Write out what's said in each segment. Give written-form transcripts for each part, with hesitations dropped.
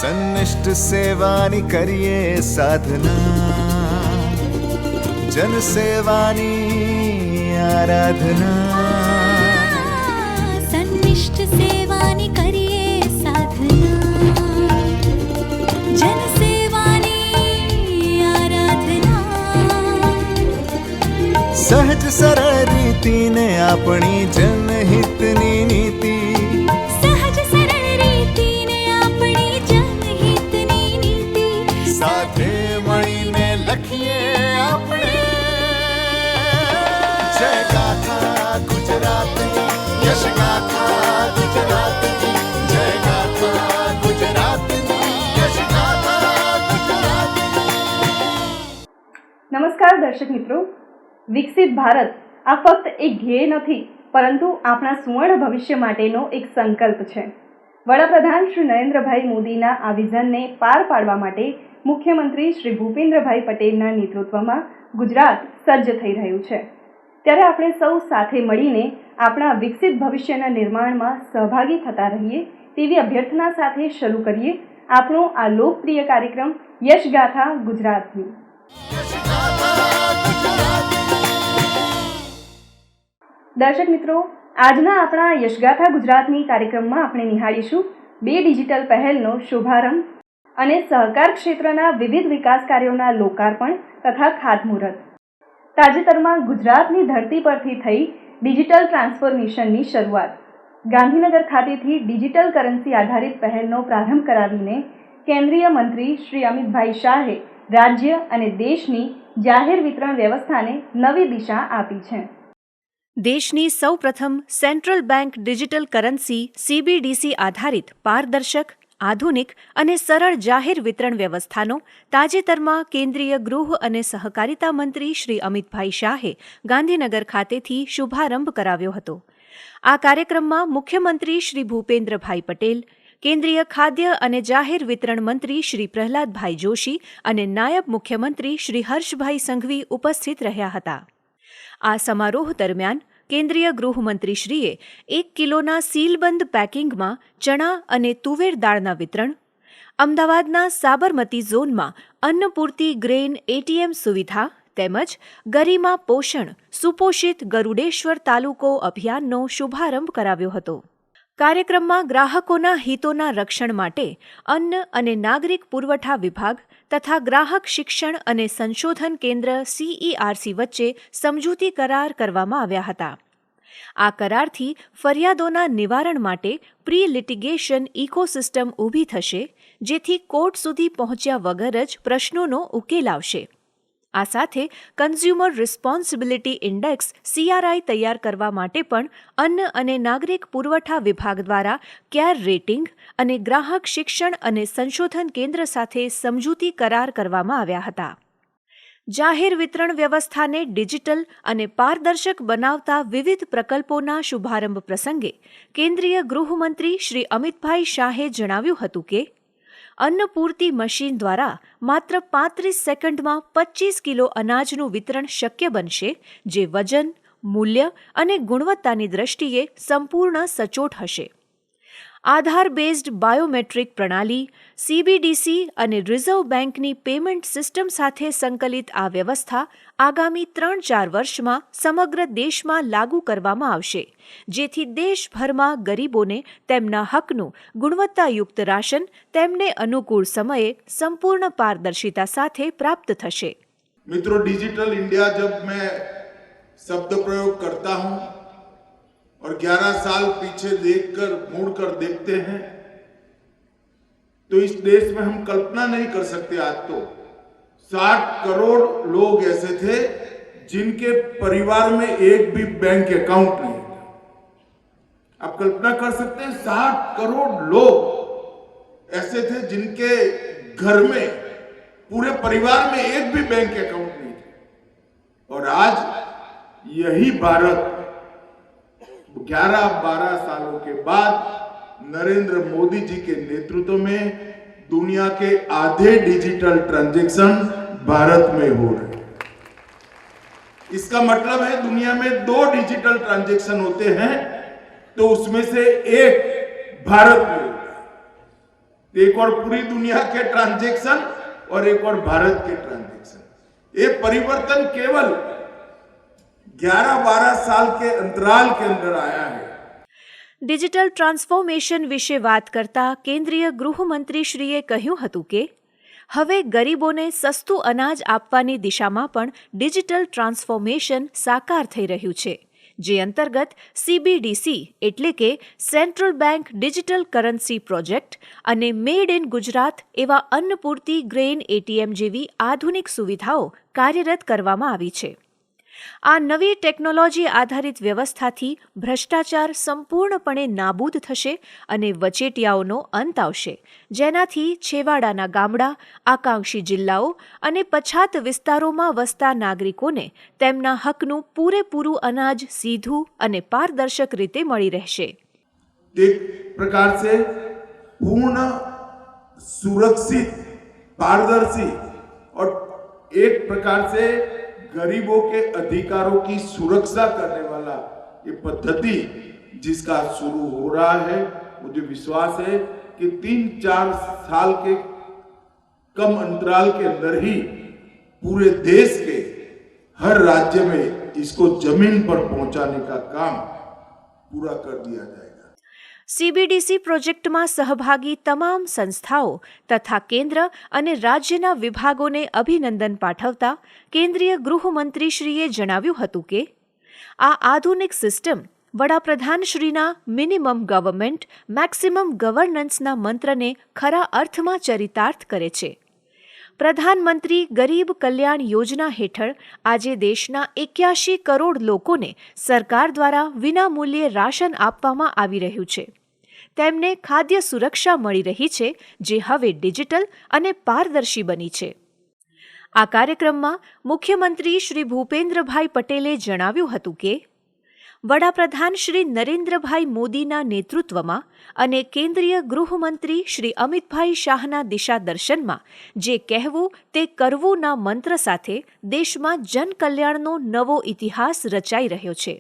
સન્નિષ્ઠ સેવાની કરીએ સાધના, જન સેવાની આરાધના. સન્નિષ્ઠ સેવાની કરીએ સાધના, જન સેવાની આરાધના. સહજ સરળ રીતિને આપણી જનહિતની નીતિ, સાથે મળીને લખીએ આપણે જય ગાથા ગુજરાતની, યશ ગાથા ગુજરાતની, જય ગાથા ગુજરાતની, યશ ગાથા ગુજરાતની. નમસ્કાર દર્શક મિત્રો, વિકસિત ભારત આ ફક્ત એક ધ્યેય નથી, પરંતુ આપણા સુવર્ણ ભવિષ્ય માટેનો એક સંકલ્પ છે. વડાપ્રધાન શ્રી નરેન્દ્રભાઈ મોદીના આ વિઝનને પાર પાડવા માટે મુખ્યમંત્રી શ્રી ભૂપેન્દ્રભાઈ પટેલના નેતૃત્વમાં ગુજરાત સજ્જ થઈ રહ્યું છે. ત્યારે આપણે સૌ સાથે મળીને આપણા વિકસિત ભવિષ્યના નિર્માણમાં સહભાગી થતા રહીએ તેવી અભ્યર્થના સાથે શરૂ કરીએ આપણો આ લોકપ્રિય કાર્યક્રમ યશગાથા ગુજરાતની. દર્શક મિત્રો, આજના આપણા યશગાથા ગુજરાતની કાર્યક્રમમાં આપણે નિહાળીશું 2 ડિજિટલ પહેલનો શુભારંભ અને સહકાર ક્ષેત્રના વિવિધ વિકાસ કાર્યોના લોકાર્પણ તથા ખાતમુહૂર્ત. તાજેતરમાં ગુજરાતની ધરતી પરથી થઈ ડિજિટલ ટ્રાન્સફોર્મેશનની શરૂઆત. ગાંધીનગર ખાતેથી ડિજિટલ કરન્સી આધારિત પહેલનો પ્રારંભ કરાવીને કેન્દ્રીય મંત્રી શ્રી અમિતભાઈ શાહે રાજ્ય અને દેશની જાહેર વિતરણ વ્યવસ્થાને નવી દિશા આપી છે. દેશની સૌપ્રથમ central bank digital currency CBDC આધારિત પારદર્શક, આધુનિક અને સરળ જાહેર વિતરણ વ્યવસ્થાનો તાજેતરમાં કેન્દ્રીય ગૃહ અને સહકારિતા મંત્રી શ્રી અમિતભાઈ શાહે ગાંધીનગર ખાતેથી શુભારંભ કરાવ્યો હતો. આ કાર્યક્રમમાં મુખ્યમંત્રી શ્રી ભૂપેન્દ્રભાઈ પટેલ, કેન્દ્રીય ખાદ્ય અને જાહેર વિતરણ મંત્રી શ્રી પ્રહલાદભાઈ જોશી અને નાયબ મુખ્યમંત્રી શ્રી હર્ષભાઈ સંઘવી ઉપસ્થિત રહ્યા હતા. આ સમારોહ દરમિયાન કેન્દ્રીય ગૃહમંત્રીશ્રીએ 1 કિલોના સીલબંધ પેકિંગમાં ચણા અને તુવેર દાળના વિતરણ, અમદાવાદના સાબરમતી ઝોનમાં અન્નપૂર્તિ ગ્રેઇન ATM સુવિધા તેમજ ગરિમા પોષણ સુપોષિત ગરુડેશ્વર તાલુકો અભિયાનનો શુભારંભ કરાવ્યો હતો. કાર્યક્રમમાં ગ્રાહકોના હિતોના રક્ષણ માટે અન્ન અને નાગરિક પુરવઠા વિભાગ તથા ગ્રાહક શિક્ષણ અને સંશોધન કેન્દ્ર CERC વચ્ચે સમજૂતી કરાર કરવામાં આવ્યા હતા. આ કરારથી ફરિયાદોના નિવારણ માટે પ્રી લિટિગેશન ઇકોસિસ્ટમ ઊભી થશે, જેથી કોર્ટ સુધી પહોંચ્યા વગર જ પ્રશ્નોનો ઉકેલ આવશે. આ સાથે કન્ઝ્યુમર રિસ્પોન્સિબિલિટી ઇન્ડેક્સ CRI તૈયાર કરવા માટે પણ અન્ન અને નાગરિક પુરવઠા વિભાગ દ્વારા કેર રેટિંગ અને ગ્રાહક શિક્ષણ અને સંશોધન કેન્દ્ર સાથે સમજૂતી કરાર કરવામાં આવ્યા હતા. જાહેર વિતરણ વ્યવસ્થાને ડિજિટલ અને પારદર્શક બનાવતા વિવિધ પ્રકલ્પોના શુભારંભ પ્રસંગે કેન્દ્રીય ગૃહમંત્રી શ્રી અમિતભાઈ શાહે જણાવ્યું હતું કે અન્નપૂર્તિ મશીન દ્વારા માત્ર 35 સેકન્ડમાં 25 કિલો અનાજનું વિતરણ શક્ય બનશે, જે વજન, મૂલ્ય અને ગુણવત્તાની દ્રષ્ટિએ સંપૂર્ણ સચોટ હશે. આધાર બેઝડ બાયોમેટ્રિક પ્રણાલી, CBDC અને રિઝર્વ બેંકની પેમેન્ટ સિસ્ટમ સાથે સંકલિત આ વ્યવસ્થા આગામી 3-4 વર્ષમાં સમગ્ર દેશમાં લાગુ કરવામાં આવશે, જેથી દેશભરમાં ગરીબોને તેમના હકનું ગુણવત્તાયુક્ત રાશન તેમને અનુકૂળ સમયે સંપૂર્ણ પારદર્શિતા સાથે પ્રાપ્ત થશે. मित्रों, डिजिटल इंडिया जब मैं शब्द प्रयोग करता हूं और 11 साल पीछे देखकर मुड़कर देखते हैं तो इस देश में हम कल्पना नहीं कर सकते. आज तो 60 करोड़ लोग ऐसे थे जिनके परिवार में एक भी बैंक अकाउंट नहीं था. आप कल्पना कर सकते हैं, 60 करोड़ लोग ऐसे थे जिनके घर में पूरे परिवार में एक भी बैंक अकाउंट नहीं था. और आज यही भारत 11-12 सालों के बाद नरेंद्र मोदी जी के नेतृत्व में दुनिया के आधे डिजिटल ट्रांजैक्शन भारत में हो रहे हैं. इसका मतलब है दुनिया में 2 डिजिटल ट्रांजैक्शन होते हैं तो उसमें से एक भारत में होता है. एक और पूरी दुनिया के ट्रांजैक्शन और एक और भारत के ट्रांजैक्शन। ये परिवर्तन केवल 11-12 साल के अंतराल के अंदर आया है। ડિજિટલ ટ્રાન્સફોર્મેશન વિશે વાત કરતા કેન્દ્રીય ગૃહમંત્રીશ્રીએ કહ્યું હતું કે હવે ગરીબોને સસ્તું અનાજ આપવાની દિશામાં પણ ડિજિટલ ટ્રાન્સફોર્મેશન સાકાર થઈ રહ્યું છે, જે અંતર્ગત CBDC એટલે કે central bank digital currency project અને મેડ ઇન ગુજરાત એવા અન્નપૂર્તિ ગ્રેઇન ATM જેવી આધુનિક સુવિધાઓ કાર્યરત કરવામાં આવી છે। આ નવી ટેકનોલોજી આધારિત વ્યવસ્થાથી ભ્રષ્ટાચાર સંપૂર્ણપણે નાબૂદ થશે અને વચેટિયાઓનો અંત આવશે, જેનાથી છેવાડાના ગામડા, આકાંક્ષી જિલ્લાઓ અને પછાત વિસ્તારોમાં વસતા નાગરિકોને તેમના હકનું પૂરેપૂરું અનાજ સીધું અને પારદર્શક રીતે મળી રહેશે। एक प्रकार से पूर्ण सुरक्षित, पारदर्शी और एक प्रकार से गरीबों के अधिकारों की सुरक्षा करने वाला ये पद्धति जिसका शुरू हो रहा है, मुझे विश्वास है कि 3-4 साल के कम अंतराल के अंदर ही पूरे देश के हर राज्य में इसको जमीन पर पहुंचाने का काम पूरा कर दिया जाएगा। CBDC પ્રોજેક્ટમાં સહભાગી તમામ સંસ્થાઓ તથા કેન્દ્ર અને રાજ્યના વિભાગોને અભિનંદન પાઠવતા કેન્દ્રીય ગૃહમંત્રીશ્રીએ જણાવ્યું હતું કે આ આધુનિક સિસ્ટમ વડાપ્રધાનશ્રીના મિનિમમ ગવર્મેન્ટ મેક્સિમમ ગવર્નન્સના મંત્રને ખરા અર્થમાં ચરિતાર્થ કરે છે। પ્રધાનમંત્રી ગરીબ કલ્યાણ યોજના હેઠળ આજે દેશના 81 કરોડ લોકોને સરકાર દ્વારા વિનામૂલ્યે રાશન આપવામાં આવી રહ્યું છે। તેમને ખાદ્ય સુરક્ષા મળી રહી છે, જે હવે ડિજિટલ અને પારદર્શી બની છે। આ કાર્યક્રમમાં મુખ્યમંત્રી શ્રી ભૂપેન્દ્રભાઈ પટેલે જણાવ્યું હતું કે વડાપ્રધાન શ્રી નરેન્દ્રભાઈ મોદીના નેતૃત્વમાં અને કેન્દ્રીય ગૃહમંત્રી શ્રી અમિતભાઈ શાહના દિશાદર્શનમાં જે કહેવું તે કરવુંના મંત્ર સાથે દેશમાં જનકલ્યાણનો નવો ઇતિહાસ રચાઈ રહ્યો છે।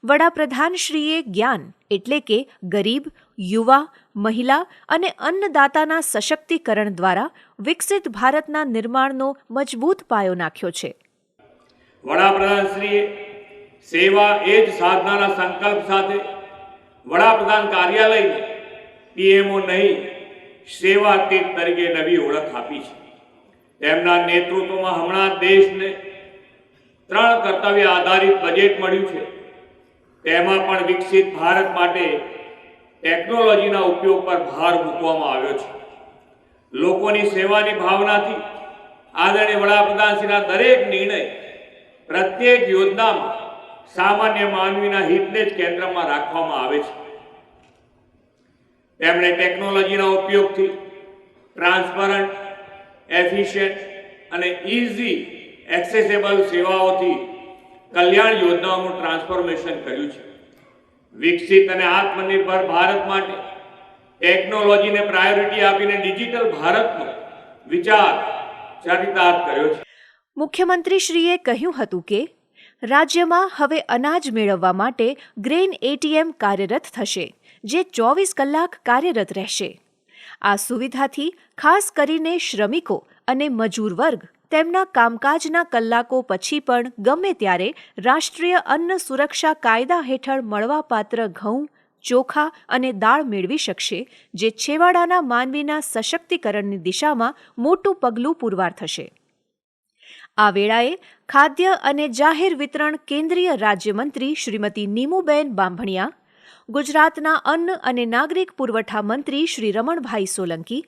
વડાપ્રધાનશ્રીએ જ્ઞાન એટલે કે ગરીબ, યુવા, મહિલા અને અન્નદાતાના સશક્તિકરણ દ્વારા વિકસિત ભારતના નિર્માણનો મજબૂત પાયો નાખ્યો છે। વડાપ્રધાનશ્રીએ સેવા એ જ સાધનાના સંકલ્પ સાથે વડાપ્રધાન કાર્યાલયને PMO નહીં, સેવા તીર્થ તરીકે નવી ઓળખ આપી છે। તેમના નેતૃત્વમાં હમણાં દેશને 3 કર્તવ્ય આધારિત બજેટ મળ્યું છે। તેમાં પણ વિકસિત ભારત માટે ટેકનોલોજીના ઉપયોગ પર ભાર મૂકવામાં આવ્યો છે। લોકોની સેવાની ભાવનાથી આદરણીય વડાપ્રધાનશ્રીના દરેક નિર્ણય, પ્રત્યેક યોજનામાં સામાન્ય માનવીના હિતને જ કેન્દ્રમાં રાખવામાં આવે છે। તેમણે ટેકનોલોજીના ઉપયોગથી ટ્રાન્સપરન્ટ, એફિશિયન્ટ અને ઇઝી એક્સેસેબલ સેવાઓથી કલ્યાણ યોજનાઓનું ટ્રાન્સફોર્મેશન કર્યું છે। વિકસિત અને આત્મનિર્ભર ભારત માટે ટેકનોલોજીને પ્રાયોરિટી આપીને ડિજિટલ ભારતનો વિચાર ચરિતાર્થ કર્યો છે। મુખ્યમંત્રીશ્રીએ કહ્યું હતું કે રાજ્યમાં હવે અનાજ મેળવવા માટે ગ્રેઇન ATM કાર્યરત થશે, જે 24 કલાક કાર્યરત રહેશે। આ સુવિધાથી ખાસ કરીને શ્રમિકો અને મજૂર વર્ગ તેમના કામકાજના કલાકો પછી પણ ગમે ત્યારે રાષ્ટ્રીય અન્ન સુરક્ષા કાયદા હેઠળ મળવાપાત્ર ઘઉં, ચોખા અને દાળ મેળવી શકશે, જે છેવાડાના માનવીના સશક્તિકરણની દિશામાં મોટું પગલું પુરવાર થશે। આ વેળાએ ખાદ્ય અને જાહેર વિતરણ કેન્દ્રીય રાજ્યમંત્રી શ્રીમતી નીમુબેન બાંભણિયા, ગુજરાતના અન્ન અને નાગરિક પુરવઠા મંત્રી શ્રી રમણભાઈ સોલંકી,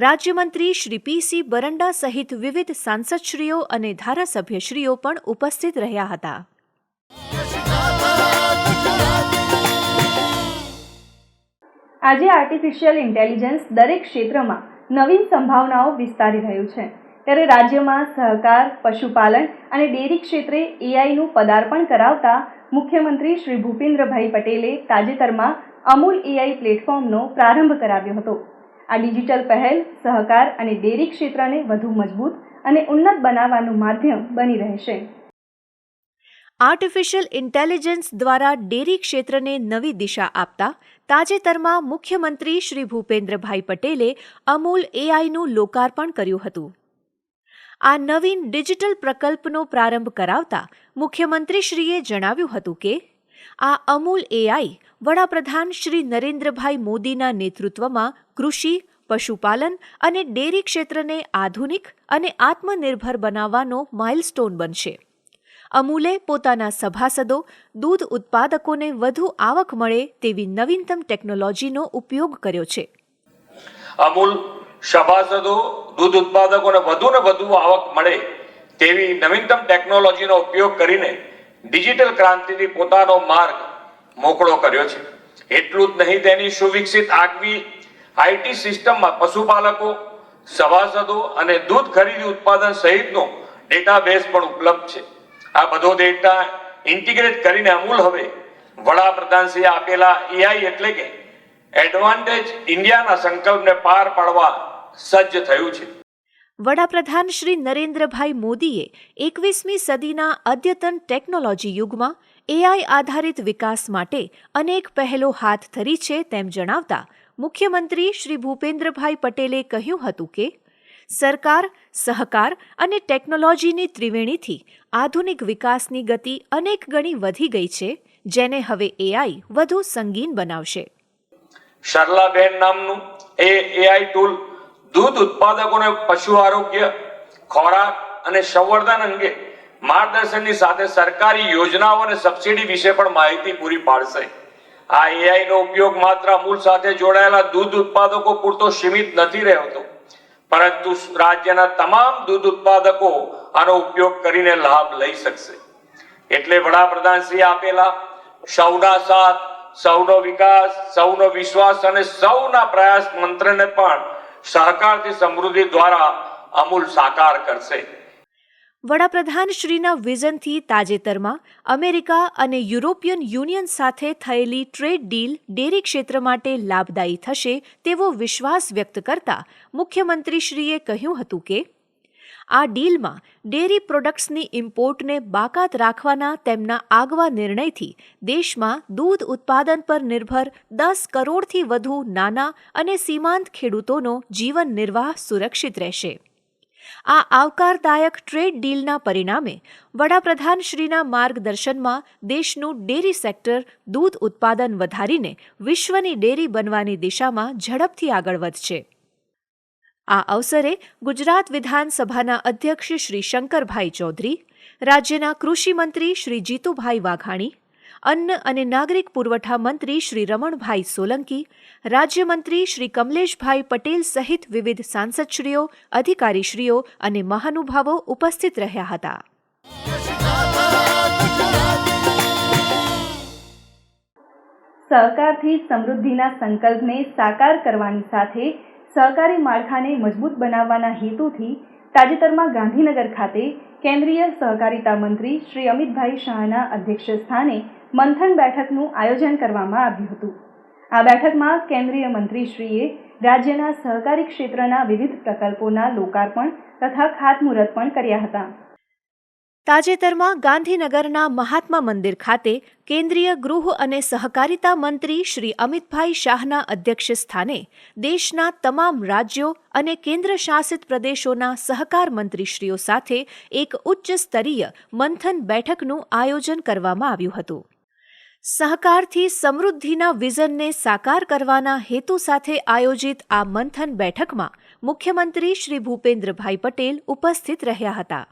રાજ્યમંત્રી શ્રી PC બરંડા સહિત વિવિધ સાંસદશ્રીઓ અને ધારાસભ્યશ્રીઓ પણ ઉપસ્થિત રહ્યા હતા। આજે આર્ટિફિશિયલ ઇન્ટેલિજન્સ દરેક ક્ષેત્રમાં નવીન સંભાવનાઓ વિસ્તારી રહ્યું છે, ત્યારે રાજ્યમાં સહકાર, પશુપાલન અને ડેરી ક્ષેત્રે AIનું પદાર્પણ કરાવતા મુખ્યમંત્રી શ્રી ભૂપેન્દ્રભાઈ પટેલે તાજેતરમાં અમૂલ AI પ્લેટફોર્મનો પ્રારંભ કરાવ્યો હતો। આ ડિજિટલ પહેલ સહકાર અને ડેરી ક્ષેત્રને વધુ મજબૂત અને ઉન્નત બનાવવાનું માધ્યમ બની રહેશે। આર્ટિફિશિયલ ઇન્ટેલિજન્સ દ્વારા ડેરી ક્ષેત્રને નવી દિશા આપતા તાજેતરમાં મુખ્યમંત્રી શ્રી ભૂપેન્દ્રભાઈ પટેલે અમૂલ એઆઈનું લોકાર્પણ કર્યું હતું. આ નવીન ડિજિટલ પ્રકલ્પનો પ્રારંભ કરાવતા મુખ્યમંત્રીશ્રીએ જણાવ્યું હતું કે આ અમૂલ એઆઈ વડાપ્રધાન શ્રી નરેન્દ્રભાઈ મોદીના નેતૃત્વમાં કૃષિ, પશુપાલન અને ડેરી ક્ષેત્રને આધુનિક અને આત્મનિર્ભર બનાવવાનો માઇલસ્ટોન બનશે. અમૂલે પોતાના સભાસદો, દૂધ ઉત્પાદકોને વધુ આવક મળે તેવી નવીનતમ ટેકનોલોજીનો ઉપયોગ કર્યો છે. અમૂલ સભાસદો, દૂધ ઉત્પાદકોને વધુ આવક મળે તેવી નવીનતમ ટેકનોલોજીનો ઉપયોગ કરીને ડિજિટલ ક્રાંતિથી પોતાનો માર્ગ મોકળો કર્યો છે. એટલું જ નહીં, તેની સુવિકસિત આગવી આઈટી સિસ્ટમમાં પશુપાલકો, સભાસદો અને દૂધ ખરીદી ઉત્પાદન સહિતનો ડેટાબેઝ પણ ઉપલબ્ધ છે. આ બધો ડેટા ઇન્ટિગ્રેટ કરીને અમૂલ હવે વડાપ્રધાનશ્રીએ આપેલા એઆઈ એટલે કે એડવાન્ટેજ ઇન્ડિયાના સંકલ્પને પાર પાડવા સજ્જ થયું છે. વડાપ્રધાન શ્રી નરેન્દ્રભાઈ મોદીએ 21મી સદીના અદ્યતન ટેકનોલોજી યુગમાં એઆઈ આધારિત વિકાસ માટે અનેક પહેલો હાથ ધરી છે તેમ જણાવતા મુખ્યમંત્રી શ્રી ભૂપેન્દ્રભાઈ પટેલે કહ્યું હતું કે સરકાર, સહકાર અને ટેકનોલોજીની ત્રિવેણીથી આધુનિક વિકાસની ગતિ અનેક ગણી વધી ગઈ છે, જેને હવે એઆઈ વધુ સંગીન બનાવશે. સરલાબેન નામનું એઆઈ ટૂલ દૂધ ઉત્પાદકોને પશુ આરોગ્ય, ખોરાક અને સંવર્ધન અંગે માર્ગદર્શનની સાથે સરકારી યોજનાઓ અને સબસિડી વિશે પણ માહિતી પૂરી પાડશે. આ એઆઈ નો ઉપયોગ માત્ર અમૂલ સાથે જોડાયેલા દૂધ ઉત્પાદકો પૂરતો સીમિત નથી રહેતો, પરંતુ રાજ્યના તમામ દૂધ ઉત્પાદકો આનો ઉપયોગ કરીને લાભ લઈ શકશે. એટલે વડાપ્રધાનશ્રીએ આપેલા સૌના સાથ, સૌનો વિકાસ, સૌનો વિશ્વાસ અને સૌના પ્રયાસ મંત્રને પણ સહકારથી સમૃદ્ધિ દ્વારા અમૂલ સાકાર કરશે. વડાપ્રધાન શ્રીના વિઝનથી તાજેતરમાં અમેરિકા અને યુરોપિયન યુનિયન સાથે થયેલી ટ્રેડ ડીલ ડેરી ક્ષેત્ર માટે લાભદાયી થશે તેવો વિશ્વાસ વ્યક્ત કરતા મુખ્યમંત્રીશ્રીએ કહ્યું હતું કે આ ડીલમાં ડેરી પ્રોડક્ટ્સની ઇમ્પોર્ટને બાકાત રાખવાના તેમના આગવા નિર્ણયથી દેશમાં દૂધ ઉત્પાદન પર નિર્ભર 10 કરોડથી વધુ નાના અને સીમાંત ખેડૂતોનો જીવન નિર્વાહ સુરક્ષિત રહેશે. આ આવકારદાયક ટ્રેડ ડીલના પરિણામે વડાપ્રધાનશ્રીના માર્ગદર્શનમાં દેશનું ડેરી સેક્ટર દૂધ ઉત્પાદન વધારીને વિશ્વની ડેરી બનવાની દિશામાં ઝડપથી આગળ વધશે. આ અવસરે ગુજરાત વિધાનસભાના અધ્યક્ષ શ્રી શંકરભાઈ ચૌધરી, રાજ્યના કૃષિ મંત્રી શ્રી જીતુભાઈ વાઘાણી, અન્ન અને નાગરિક પુરવઠા મંત્રી શ્રી રમણભાઈ સોલંકી, રાજ્યમંત્રી શ્રી કમલેશભાઈ પટેલ સહિત વિવિધ સાંસદશ્રીઓ, અધિકારીશ્રીઓ અને મહાનુભાવો ઉપસ્થિત રહ્યા હતા. સહકારથી સમૃદ્ધિના સંકલ્પને સાકાર કરવાની સાથે સહકારી માળખાને મજબૂત બનાવવાના હેતુથી તાજેતરમાં ગાંધીનગર ખાતે કેન્દ્રીય સહકારિતા મંત્રી શ્રી અમિતભાઈ શાહના અધ્યક્ષસ્થાને મંથન બેઠકનું આયોજન કરવામાં આવ્યું હતું. આ બેઠકમાં કેન્દ્રીય મંત્રીશ્રીએ રાજ્યના સહકારી ક્ષેત્રના વિવિધ પ્રકલ્પોના લોકાર્પણ તથા ખાતમુહૂર્ત પણ કર્યા હતા. તાજેતરમાં ગાંધીનગરના મહાત્મા મંદિર ખાતે કેન્દ્રીય ગૃહ અને સહકારિતા મંત્રી શ્રી અમિતભાઈ શાહના અધ્યક્ષસ્થાને દેશના તમામ રાજ્યો અને કેન્દ્ર શાસિત પ્રદેશોના સહકાર મંત્રીશ્રીઓ સાથે એક ઉચ્ચ સ્તરીય મંથન બેઠકનું આયોજન કરવામાં આવ્યું હતું. સહકારથી સમૃદ્ધિના વિઝનને સાકાર કરવાના હેતુ સાથે આયોજિત આ મંથન બેઠકમાં મુખ્યમંત્રી શ્રી ભૂપેન્દ્રભાઈ પટેલ ઉપસ્થિત રહ્યા હતા.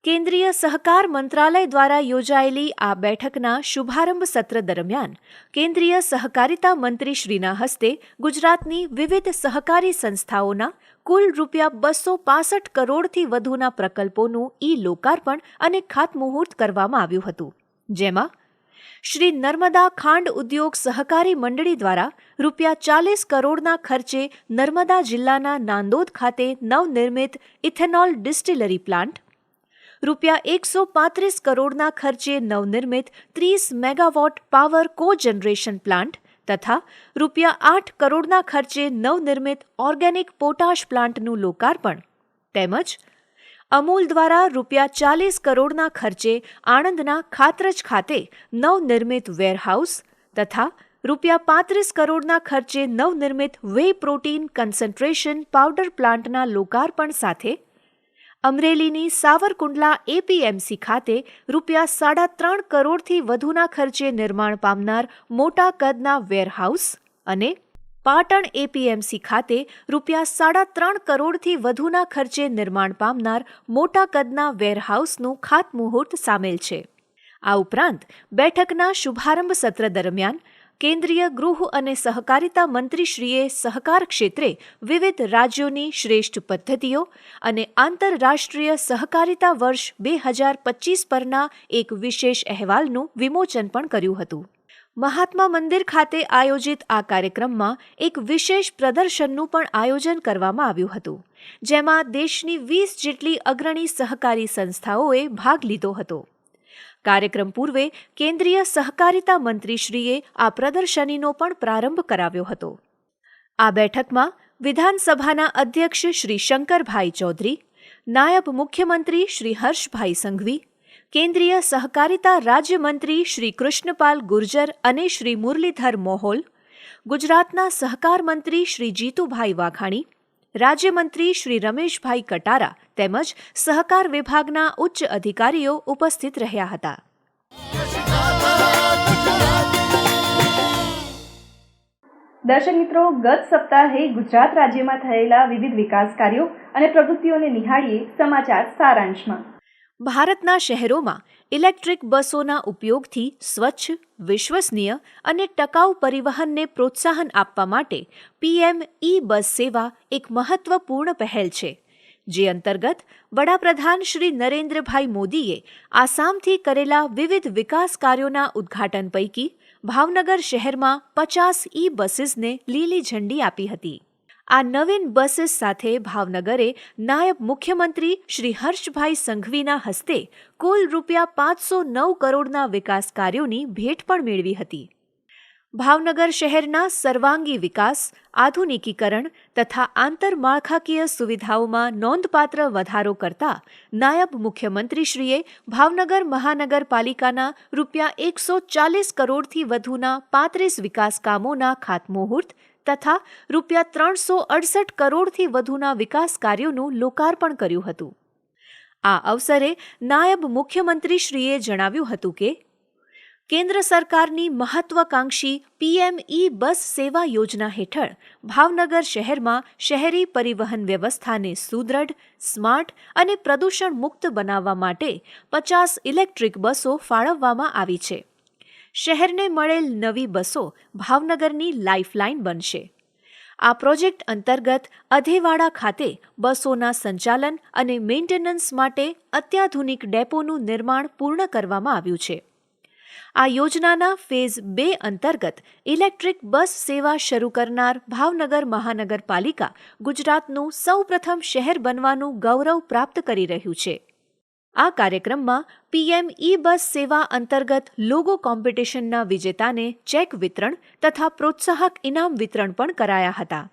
કેન્દ્રીય સહકાર મંત્રાલય દ્વારા યોજાયેલી આ બેઠકના શુભારંભ સત્ર દરમિયાન કેન્દ્રીય સહકારિતા મંત્રીશ્રીના હસ્તે ગુજરાતની વિવિધ સહકારી સંસ્થાઓના કુલ ₹265 કરોડથી વધુના પ્રકલ્પોનું લોકાર્પણ અને ખાતમુહૂર્ત કરવામાં આવ્યું હતું, જેમાં શ્રી નર્મદા ખાંડ ઉદ્યોગ સહકારી મંડળી દ્વારા ₹40 કરોડના ખર્ચે નર્મદા જિલ્લાના નાંદોદ ખાતે નવનિર્મિત ઇથેનોલ ડિસ્ટિલરી પ્લાન્ટ, ₹135 કરોડના ખર્ચે નવનિર્મિત 30 મેગાવોટ પાવર કોજનરેશન પ્લાન્ટ તથા ₹8 કરોડના ખર્ચે નવનિર્મિત ઓર્ગેનિક પોટાશ પ્લાન્ટનું લોકાર્પણ તેમજ અમૂલ દ્વારા ₹40 કરોડના ખર્ચે આણંદના ખાતરજ ખાતે નવનિર્મિત વેરહાઉસ તથા ₹35 કરોડના ખર્ચે નવનિર્મિત વે પ્રોટીન કન્સન્ટ્રેશન પાવડર પ્લાન્ટના લોકાર્પણ સાથે અમરેલીની સાવરકુંડલા એપીએમસી ખાતે ₹3.5 કરોડથી વધુના ખર્ચે નિર્માણ પામનાર મોટા કદના વેરહાઉસ અને પાટણ એપીએમસી ખાતે ₹3.5 કરોડથી વધુના ખર્ચે નિર્માણ પામનાર મોટા કદના વેરહાઉસનું ખાતમુહૂર્ત સામેલ છે. આ ઉપરાંત બેઠકના શુભારંભ સત્ર દરમિયાન કેન્દ્રીય ગૃહ અને સહકારિતા મંત્રીશ્રીએ સહકાર ક્ષેત્રે વિવિધ રાજ્યોની શ્રેષ્ઠ પદ્ધતિઓ અને આંતરરાષ્ટ્રીય સહકારિતા વર્ષ 2025 પરના એક વિશેષ અહેવાલનું વિમોચન પણ કર્યું હતું. મહાત્મા મંદિર ખાતે આયોજિત આ કાર્યક્રમમાં એક વિશેષ પ્રદર્શનનું પણ આયોજન કરવામાં આવ્યું હતું, જેમાં દેશની 20 જેટલી અગ્રણી સહકારી સંસ્થાઓએ ભાગ લીધો હતો. કાર્યક્રમ પૂર્વે કેન્દ્રીય સહકારિતા મંત્રીશ્રીએ આ પ્રદર્શનીનો પણ પ્રારંભ કરાવ્યો હતો. આ બેઠકમાં વિધાનસભાના અધ્યક્ષ શ્રી શંકરભાઈ ચૌધરી, નાયબ મુખ્યમંત્રી શ્રી હર્ષભાઈ સંઘવી, કેન્દ્રીય સહકારિતા રાજ્યમંત્રી શ્રી કૃષ્ણપાલ ગુર્જર અને શ્રી મુરલીધર મોહોલ, ગુજરાતના સહકાર મંત્રી શ્રી જીતુભાઈ વાઘાણી, રાજ્યમંત્રી શ્રી રમેશભાઈ કટારા તેમજ સહકાર વિભાગના ઉચ્ચ અધિકારીઓ ઉપસ્થિત રહ્યા હતા. દર્શક મિત્રો, ગત સપ્તાહે ગુજરાત રાજ્યમાં થયેલા વિવિધ વિકાસ કાર્યો અને પ્રવૃત્તિઓને નિહાળીએ સમાચાર સારાંશમાં. ભારતના શહેરોમાં ઇલેક્ટ્રિક બસોના ઉપયોગથી સ્વચ્છ, વિશ્વસનીય અને ટકાઉ પરિવહનને પ્રોત્સાહન આપવા માટે પીએમ ઈ બસ સેવા એક મહત્વપૂર્ણ પહેલ છે, જે અંતર્ગત વડાપ્રધાન શ્રી નરેન્દ્રભાઈ મોદીએ આસામથી કરેલા વિવિધ વિકાસ કાર્યોના ઉદ્ઘાટન પૈકી ભાવનગર શહેરમાં 50 ઈ બસીસને લીલી ઝંડી આપી હતી. આ નવીન બસીસ સાથે ભાવનગરે નાયબ મુખ્યમંત્રી શ્રી હર્ષભાઈ સંઘવીના હસ્તે કુલ ₹509 કરોડના વિકાસ કાર્યોની ભેટ પણ મેળવી હતી. ભાવનગર શહેરના સર્વાંગી વિકાસ, આધુનિકીકરણ તથા આંતરમાળખાકીય સુવિધાઓમાં નોંધપાત્ર વધારો કરતા નાયબ મુખ્યમંત્રીશ્રીએ ભાવનગર મહાનગરપાલિકાના ₹140 કરોડથી વધુના 35 વિકાસ કામોના ખાતમુહૂર્ત તથા ₹368 કરોડથી વધુના વિકાસ કાર્યોનું લોકાર્પણ કર્યું હતું. આ અવસરે નાયબ મુખ્યમંત્રીશ્રીએ જણાવ્યું હતું કે કેન્દ્ર સરકારની મહત્વાકાંક્ષી પીએમ ઈ બસ સેવા યોજના હેઠળ ભાવનગર શહેરમાં શહેરી પરિવહન વ્યવસ્થાને સુદૃઢ, સ્માર્ટ અને પ્રદૂષણ મુક્ત બનાવવા માટે 50 ઇલેક્ટ્રિક બસો ફાળવવામાં આવી છે. શહેરને મળેલ નવી બસો ભાવનગરની લાઇફલાઇન બનશે. આ પ્રોજેક્ટ અંતર્ગત અધેવાડા ખાતે બસોના સંચાલન અને મેન્ટેનન્સ માટે અત્યાધુનિક ડેપોનું નિર્માણ પૂર્ણ કરવામાં આવ્યું છે. આ યોજનાના ફેઝ 2 અંતર્ગત ઇલેક્ટ્રિક બસ સેવા શરૂ કરનાર ભાવનગર મહાનગરપાલિકા ગુજરાતનું સૌપ્રથમ શહેર બનવાનું ગૌરવ પ્રાપ્ત કરી રહ્યું છે. આ કાર્યક્રમમાં પીએમ ઈ બસ સેવા અંતર્ગત લોગો કોમ્પિટિશનના વિજેતાને ચેક વિતરણ તથા પ્રોત્સાહક ઇનામ વિતરણ પણ કરાયા હતા.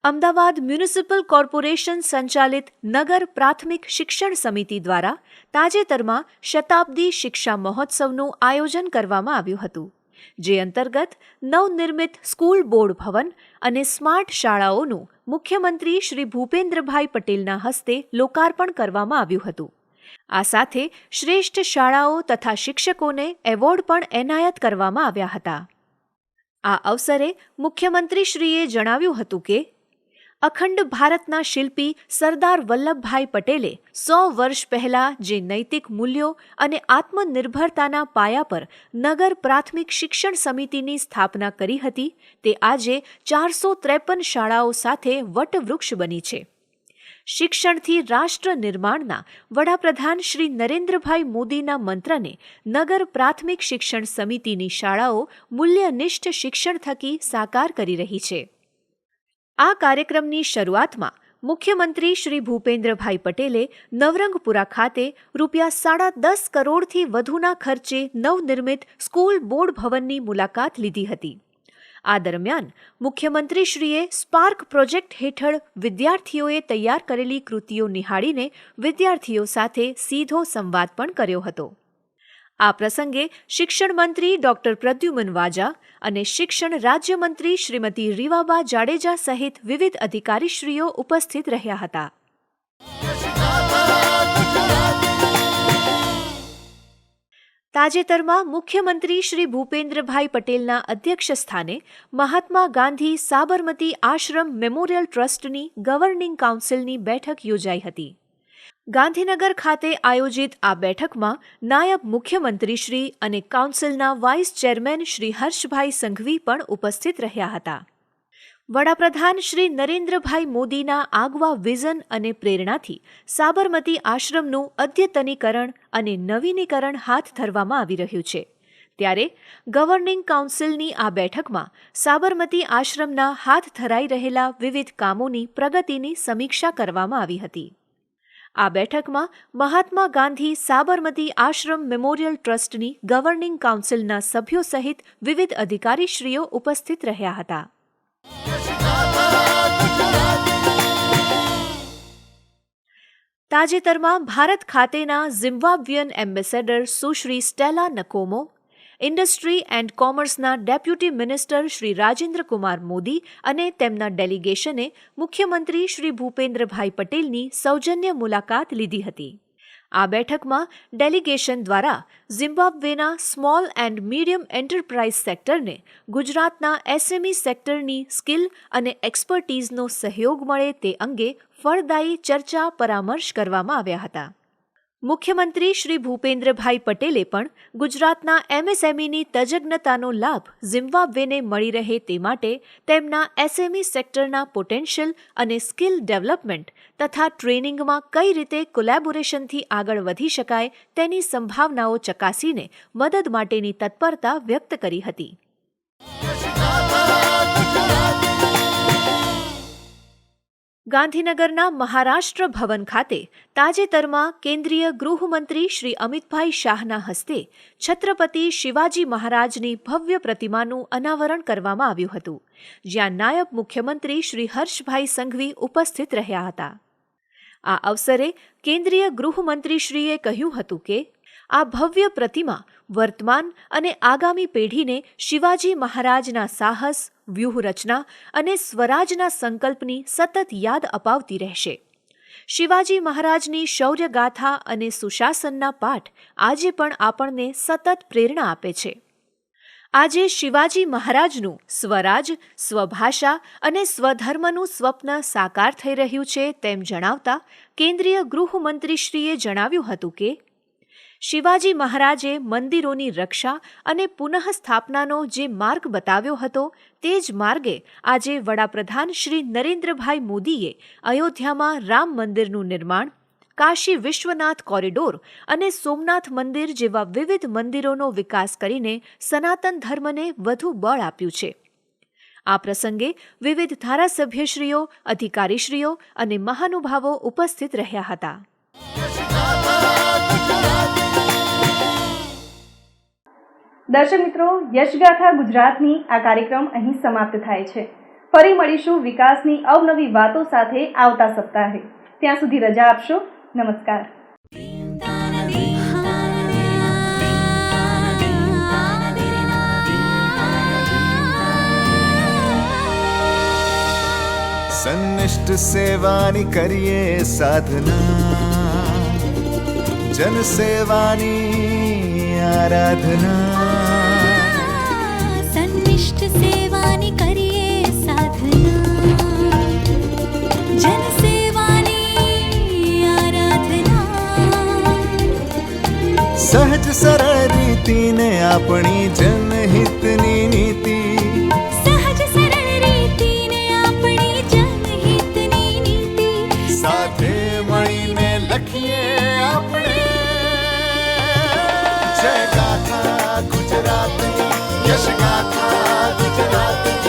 અમદાવાદ મ્યુનિસિપલ કોર્પોરેશન સંચાલિત નગર પ્રાથમિક શિક્ષણ સમિતિ દ્વારા તાજેતરમાં શતાબ્દી શિક્ષા મહોત્સવનું આયોજન કરવામાં આવ્યું હતું, જે અંતર્ગત નવનિર્મિત સ્કૂલ બોર્ડ ભવન અને સ્માર્ટ શાળાઓનું મુખ્યમંત્રી શ્રી ભૂપેન્દ્રભાઈ પટેલના હસ્તે લોકાર્પણ કરવામાં આવ્યું હતું. આ સાથે શ્રેષ્ઠ શાળાઓ તથા શિક્ષકોને એવોર્ડ પણ એનાયત કરવામાં આવ્યા હતા. આ અવસરે મુખ્યમંત્રીશ્રીએ જણાવ્યું હતું કે અખંડ ભારતના શિલ્પી સરદાર વલ્લભભાઈ પટેલે 100 વર્ષ પહેલા જે નૈતિક મૂલ્યો અને આત્મનિર્ભરતાના પાયા પર નગર પ્રાથમિક શિક્ષણ સમિતિની સ્થાપના કરી હતી, તે આજે 453 શાળાઓ સાથે વટવૃક્ષ બની છે. શિક્ષણથી રાષ્ટ્ર નિર્માણના વડાપ્રધાન શ્રી નરેન્દ્રભાઈ મોદીના મંત્રને નગર પ્રાથમિક શિક્ષણ સમિતિની શાળાઓ મૂલ્યનિષ્ઠ શિક્ષણ થકી સાકાર કરી રહી છે. આ કાર્યક્રમની શરૂઆતમાં મુખ્યમંત્રી શ્રી ભૂપેન્દ્રભાઈ પટેલે નવરંગપુરા ખાતે ₹10.5 કરોડથી વધુના ખર્ચે નવનિર્મિત સ્કૂલ બોર્ડ ભવનની મુલાકાત લીધી હતી. આ દરમિયાન મુખ્યમંત્રીશ્રીએ સ્પાર્ક પ્રોજેક્ટ હેઠળ વિદ્યાર્થીઓએ તૈયાર કરેલી કૃતિઓ નિહાળીને વિદ્યાર્થીઓ સાથે સીધો સંવાદ પણ કર્યો હતો. આ પ્રસંગે શિક્ષણ મંત્રી ડોક્ટર પ્રદ્યુમન વાજા અને શિક્ષણ રાજ્યમંત્રી શ્રીમતી રીવાબા જાડેજા સહિત વિવિધ અધિકારીશ્રીઓ ઉપસ્થિત રહ્યા હતા. તાજેતરમાં મુખ્યમંત્રી શ્રી ભૂપેન્દ્રભાઈ પટેલના અધ્યક્ષસ્થાને મહાત્મા ગાંધી સાબરમતી આશ્રમ મેમોરિયલ ટ્રસ્ટની ગવર્નિંગ કાઉન્સિલની બેઠક યોજાઈ હતી. ગાંધીનગર ખાતે આયોજિત આ બેઠકમાં નાયબ મુખ્યમંત્રી શ્રી અને કાઉન્સિલના વાઇસ ચેરમેન શ્રી હર્ષભાઈ સંઘવી પણ ઉપસ્થિત રહ્યા હતા. વડાપ્રધાન શ્રી નરેન્દ્રભાઈ મોદીના આગવા વિઝન અને પ્રેરણાથી સાબરમતી આશ્રમનું અદ્યતનીકરણ અને નવીનીકરણ હાથ ધરવામાં આવી રહ્યું છે. ત્યારે ગવર્નિંગ કાઉન્સિલની આ બેઠકમાં સાબરમતી આશ્રમના હાથ ધરાઈ રહેલા વિવિધ કામોની પ્રગતિની સમીક્ષા કરવામાં આવી હતી. આ બેઠકમાં મહાત્મા ગાંધી સાબરમતી આશ્રમ મેમોરિયલ ટ્રસ્ટની ગવર્નિંગ કાઉન્સિલના સભ્યો સહિત વિવિધ અધિકારીશ્રીઓ ઉપસ્થિત રહ્યા હતા. તાજેતરમાં ભારત ખાતેના Zimbabwean ambassador Sushri Stella Nkomo, industry and કોમર્સના ડેપ્યુટી મિનિસ્ટર શ્રી રાજેન્દ્ર કુમાર મોદી અને તેમના ડેલિગેશને મુખ્યમંત્રી શ્રી ભૂપેન્દ્રભાઈ પટેલની સૌજન્ય મુલાકાત લીધી હતી. આ બેઠકમાં ડેલિગેશન દ્વારા ઝિમ્બાબ્વેના સ્મોલ એન્ડ મીડિયમ એન્ટરપ્રાઇઝ સેક્ટરને ગુજરાતના એસએમઈ સેક્ટરની સ્કિલ અને એક્સપર્ટીઝનો સહયોગ મળે તે અંગે ફળદાયી ચર્ચા પરામર્શ કરવામાં આવ્યા હતા. મુખ્યમંત્રી શ્રી ભૂપેન્દ્રભાઈ પટેલે પણ ગુજરાતના એમએસએમઈની તજજ્ઞતાનો લાભ ઝિમ્બાબ્વેને મળી રહે તે માટે તેમના એસએમઈ સેક્ટરના પોટેન્શિયલ અને સ્કિલ ડેવલપમેન્ટ તથા ટ્રેનિંગમાં કઈ રીતે કોલેબોરેશનથી આગળ વધી શકાય તેની સંભાવનાઓ ચકાસીને મદદ માટેની તત્પરતા વ્યક્ત કરી હતી. ગાંધીનગરના મહારાષ્ટ્ર ભવન ખાતે તાજેતરમાં કેન્દ્રીય ગૃહમંત્રી શ્રી અમિતભાઈ શાહના હસ્તે છત્રપતિ શિવાજી મહારાજની ભવ્ય પ્રતિમાનું અનાવરણ કરવામાં આવ્યું હતું, જ્યાં નાયબ મુખ્યમંત્રી શ્રી હર્ષભાઈ સંઘવી ઉપસ્થિત રહ્યા હતા. આ અવસરે કેન્દ્રીય ગૃહમંત્રીશ્રીએ કહ્યું હતું કે આ ભવ્ય પ્રતિમા વર્તમાન અને આગામી પેઢીને શિવાજી મહારાજના સાહસ, વ્યૂહરચના અને સ્વરાજના સંકલ્પની સતત યાદ અપાવતી રહેશે. શિવાજી મહારાજની શૌર્યગાથા અને સુશાસનના પાઠ આજે પણ આપણને સતત પ્રેરણા આપે છે. આજે શિવાજી મહારાજનું સ્વરાજ, સ્વભાષા અને સ્વધર્મનું સ્વપ્ન સાકાર થઈ રહ્યું છે તેમ જણાવતા કેન્દ્રીય ગૃહમંત્રીશ્રીએ જણાવ્યું હતું કે શિવાજી મહારાજે મંદિરોની રક્ષા અને પુનઃસ્થાપનાનો જે માર્ગ બતાવ્યો હતો તે જ માર્ગે આજે વડાપ્રધાન શ્રી નરેન્દ્રભાઈ મોદીએ અયોધ્યામાં રામ મંદિરનું નિર્માણ, કાશી વિશ્વનાથ કોરિડોર અને સોમનાથ મંદિર જેવા વિવિધ મંદિરોનો વિકાસ કરીને સનાતન ધર્મને વધુ બળ આપ્યું છે. આ પ્રસંગે વિવિધ ધારાસભ્યશ્રીઓ, અધિકારીશ્રીઓ અને મહાનુભાવો ઉપસ્થિત રહ્યા હતા. દર્શક મિત્રો, યશગાથા ગુજરાતની આ કાર્યક્રમ અહીં સમાપ્ત થાય છે. ફરી મળીશું વિકાસની અવનવી વાતો સાથે આવતા સપ્તાહે. ત્યાં સુધી રજા આપશો. નમસ્કાર. સન્નિષ્ઠ સેવાની કરીએ સાધના, જન સેવાની આરાધના. સન્નિષ્ઠ સેવાની કરીએ સાધના, જન સેવાની આરાધના. સહજ સરળ રીતિને આપણી જનહિતની નીતિ, સહજ સરળ રીતિને આપણી જનહિતની નીતિ. સાથે મળીને લખીએ આપણે જય ગાથા ગુજરાતની, યશ ગાથા ગુજરાતની.